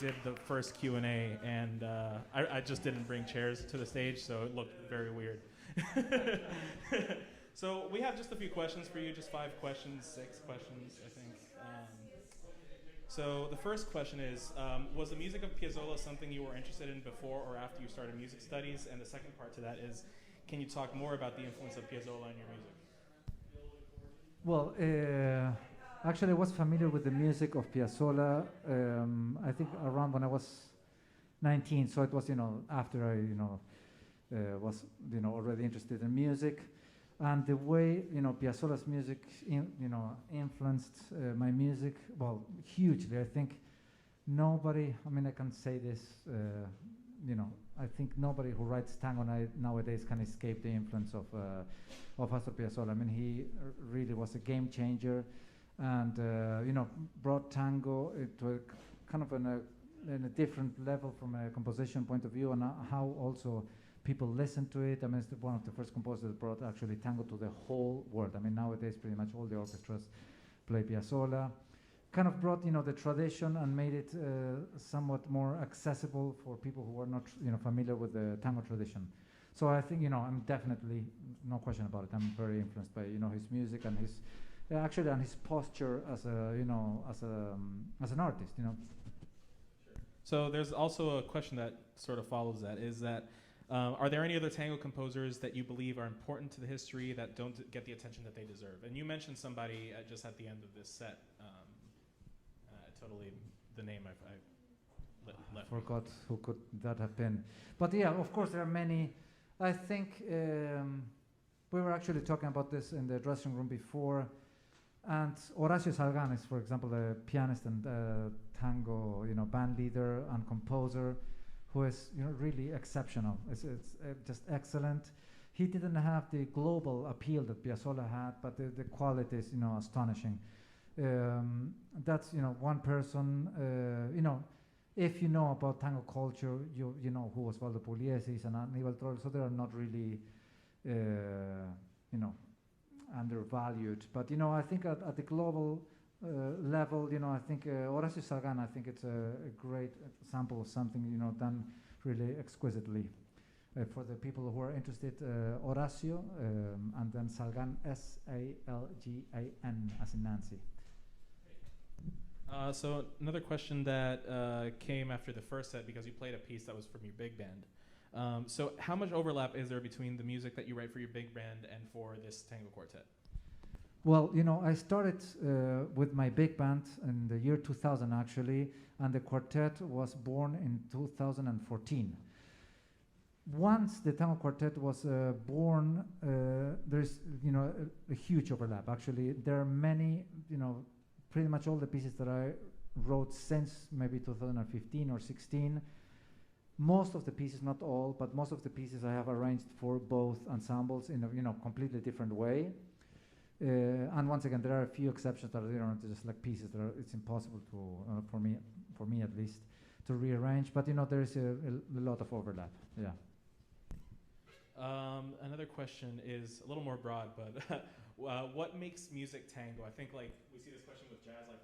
did the first Q&A, and I just didn't bring chairs to the stage, so it looked very weird. So we have just a few questions for you, just 5 questions, 6 questions, I think. So the first question is, was the music of Piazzolla something you were interested in before or after you started music studies? And the second part to that is, can you talk more about the influence of Piazzolla in your music? Well, actually I was familiar with the music of Piazzolla, I think around when I was 19, so it was, after I, was, already interested in music. And the way, Piazzolla's music, influenced my music, well, hugely. I think nobody, I can say this, I think nobody who writes tango nowadays can escape the influence of Astor Piazzolla. He really was a game changer, and brought tango to a kind of in a different level from a composition point of view, and how also people listen to it. It's one of the first composers that brought actually tango to the whole world. Nowadays pretty much all the orchestras play Piazzolla. Kind of brought, the tradition and made it somewhat more accessible for people who are not, familiar with the tango tradition. So I think, I'm definitely, no question about it, I'm very influenced by, his music and his, actually, and his posture as a, as an artist, So there's also a question that sort of follows that, is that, are there any other tango composers that you believe are important to the history that don't get the attention that they deserve? And you mentioned somebody just at the end of this set. Totally, the name I left. Forgot who could that have been. But yeah, of course there are many. I think we were actually talking about this in the dressing room before. And Horacio Salgan is, for example, a pianist and tango, band leader and composer, who is really exceptional. It's just excellent. He didn't have the global appeal that Piazzolla had, but the quality is astonishing. That's one person. If you know about tango culture, you know who Osvaldo Pugliese is and Aníbal Troll. So they are not really undervalued. But I think at the global level, I think Horacio Salgan, I think it's a great example of something done really exquisitely. For the people who are interested, Horacio and then Salgan, Salgan as in Nancy. So another question that came after the first set, because you played a piece that was from your big band. So how much overlap is there between the music that you write for your big band and for this tango quartet? Well, I started with my big band in the year 2000 actually, and the quartet was born in 2014. Once the tango quartet was born, there's a huge overlap. Actually, there are many, pretty much all the pieces that I wrote since maybe 2015 or 16. Most of the pieces, not all, but most of the pieces I have arranged for both ensembles in a completely different way. And once again, there are a few exceptions that are just like pieces that it's impossible to, for me at least, to rearrange. But there is a lot of overlap. Yeah. Another question is a little more broad, but what makes music tango? I think like we see this question with jazz, like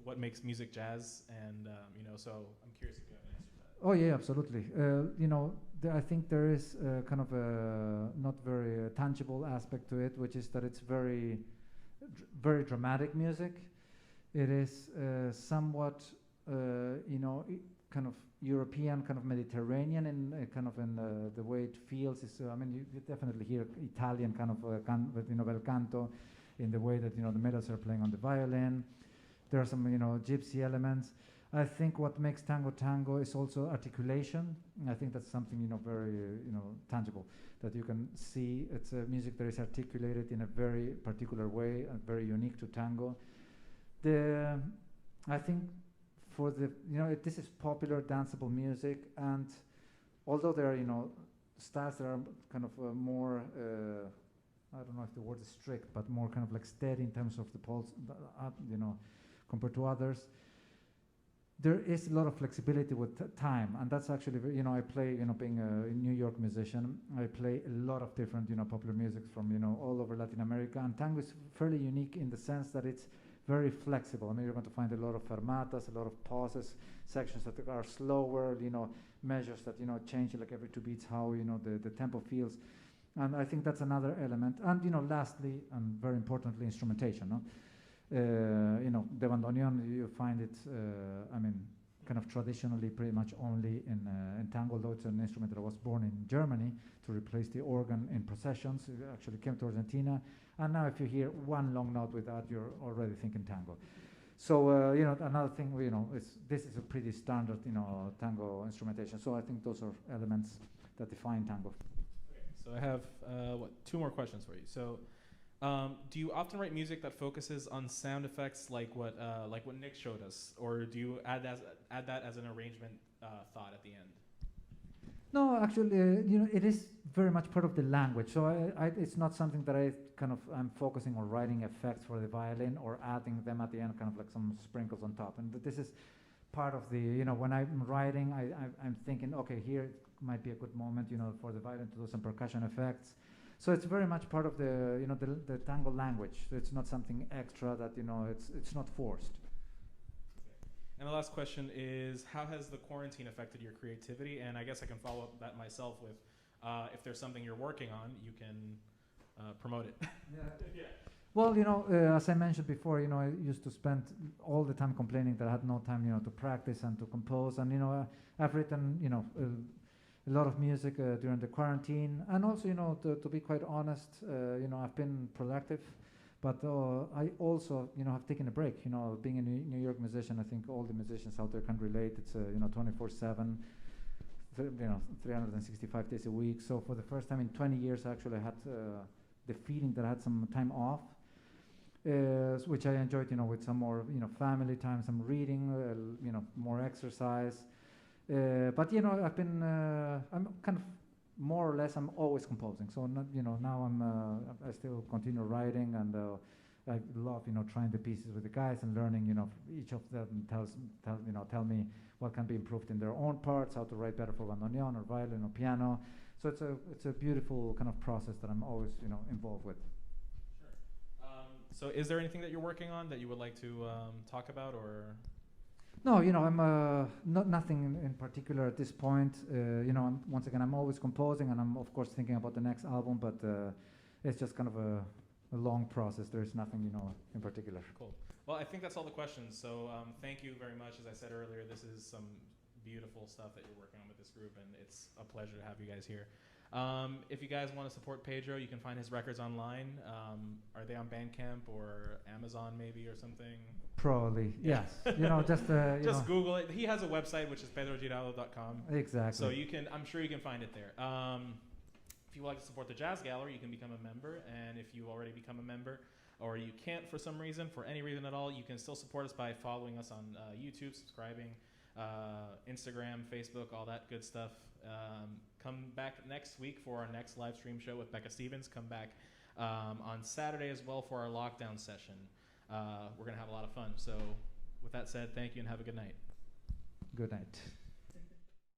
what makes music jazz, and so I'm curious if you have an answer to that. Oh yeah, absolutely. I think there is kind of a not very tangible aspect to it, which is that it's very, very dramatic music. It is somewhat, kind of European, kind of Mediterranean, in kind of in the way it feels. Is you definitely hear Italian kind of bel canto, in the way that the medals are playing on the violin. There are some gypsy elements. I think what makes tango is also articulation. I think that's something very tangible, that you can see. It's a music that is articulated in a very particular way, very unique to tango. I think for the this is popular danceable music, and although there are styles that are kind of more I don't know if the word is strict, but more kind of like steady in terms of the pulse, compared to others. There is a lot of flexibility with time, and that's actually, I play, being a New York musician, I play a lot of different, popular music from, all over Latin America, and tango is fairly unique in the sense that it's very flexible. You're going to find a lot of fermatas, a lot of pauses, sections that are slower, measures that, change like every 2 beats, how, the tempo feels. And I think that's another element. And, lastly, and very importantly, instrumentation, no? The bandoneon, you find it, kind of traditionally pretty much only in tango, although it's an instrument that was born in Germany to replace the organ in processions. It actually came to Argentina. And now if you hear one long note with that, you're already thinking tango. So, another thing, this is a pretty standard, tango instrumentation. So I think those are elements that define tango. Okay, so I have, 2 more questions for you. So, do you often write music that focuses on sound effects like what Nick showed us, or do you add that as an arrangement thought at the end? No, actually, it is very much part of the language. So it's not something that I'm focusing on writing effects for the violin or adding them at the end, kind of like some sprinkles on top. And this is part of the, when I'm writing, I'm thinking, okay, here might be a good moment, for the violin to do some percussion effects. So it's very much part of the, the tango language. It's not something extra that, it's not forced. And the last question is, how has the quarantine affected your creativity? And I guess I can follow up that myself with, if there's something you're working on, you can promote it. Yeah. Yeah. Well, as I mentioned before, I used to spend all the time complaining that I had no time, to practice and to compose. And, I've written, a lot of music during the quarantine. And also, to be quite honest, I've been productive. But I also, have taken a break. Being a New York musician, I think all the musicians out there can relate. It's 24/7, 365 days a week. So for the first time in 20 years, actually, I had the feeling that I had some time off, which I enjoyed. With some more, family time, some reading, more exercise. But I've been, I'm kind of. More or less, I'm always composing. So not, now I still continue writing, and I love, trying the pieces with the guys and learning. Each of them tell me what can be improved in their own parts, how to write better for bandoneon or violin or piano. So it's a beautiful kind of process that I'm always, involved with. Sure. So is there anything that you're working on that you would like to talk about, or? No, I'm nothing in particular at this point. Once again, I'm always composing, and I'm of course thinking about the next album. But it's just kind of a long process. There's nothing, in particular. Cool. Well, I think that's all the questions. So thank you very much. As I said earlier, this is some beautiful stuff that you're working on with this group, and it's a pleasure to have you guys here. If you guys want to support Pedro, you can find his records online. Are they on Bandcamp or Amazon maybe or something? Probably, yes. Just Google it. He has a website, which is pedrogiraudo.com. Exactly. So I'm sure you can find it there. If you would like to support the Jazz Gallery, you can become a member. And if you already become a member, or you can't for some reason, for any reason at all, you can still support us by following us on YouTube, subscribing, Instagram, Facebook, all that good stuff. Come back next week for our next live stream show with Becca Stevens. Come back on Saturday as well for our lockdown session. We're going to have a lot of fun. So with that said, thank you and have a good night. Good night.